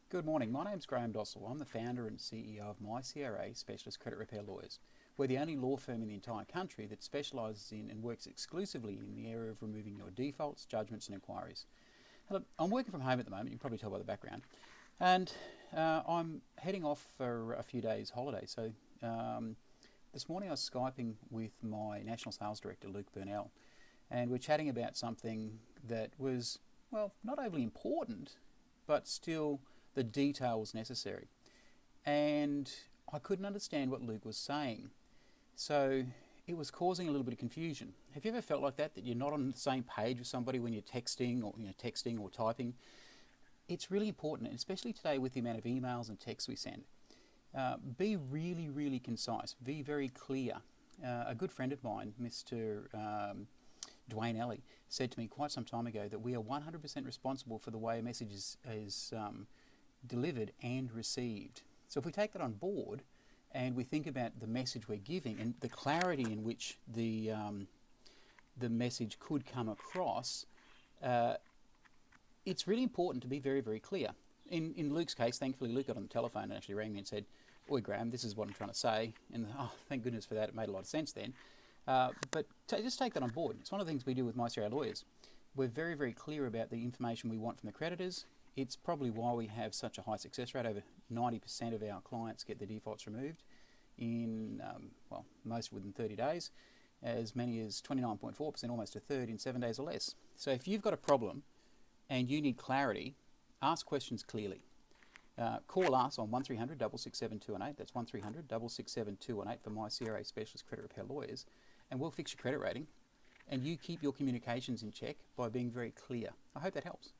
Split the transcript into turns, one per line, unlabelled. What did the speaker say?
Good morning. My name's Graham Dossel. I'm the founder and CEO of MyCRA Specialist Credit Repair Lawyers. We're the only law firm in the entire country that specialises in and works exclusively in the area of removing your defaults, judgments and inquiries. Hello, I'm working from home at the moment, you can probably tell by the background, and I'm heading off for a few days holiday. So this morning I was Skyping with my National Sales Director, Luke Burnell, and we're chatting about something that was, well, not overly important, but still the detail was necessary. And I couldn't understand what Luke was saying. So it was causing a little bit of confusion. Have you ever felt like that you're not on the same page with somebody when you're texting or typing? It's really important, especially today with the amount of emails and texts we send. Be really, really concise. Be very clear. A good friend of mine, Mr. Dwayne Alley, said to me quite some time ago that we are 100% responsible for the way a message is delivered and received. So if we take that on board and we think about the message we're giving and the clarity in which the message could come across, it's really important to be very, very clear. In Luke's case, thankfully Luke got on the telephone and actually rang me and said, "Oi Graham, this is what I'm trying to say," and thank goodness for that, it made a lot of sense then. But just take that on board. It's one of the things we do with MyCRA lawyers. We're very, very clear about the information we want from the creditors. It's probably why we have such a high success rate. Over 90% of our clients get their defaults removed in, most within 30 days, as many as 29.4%, almost a third, in 7 days or less. So if you've got a problem and you need clarity, ask questions clearly. Call us on 1300 667 218. That's 1300 667 218 for MyCRA Specialist Credit Repair Lawyers, and we'll fix your credit rating. And you keep your communications in check by being very clear. I hope that helps.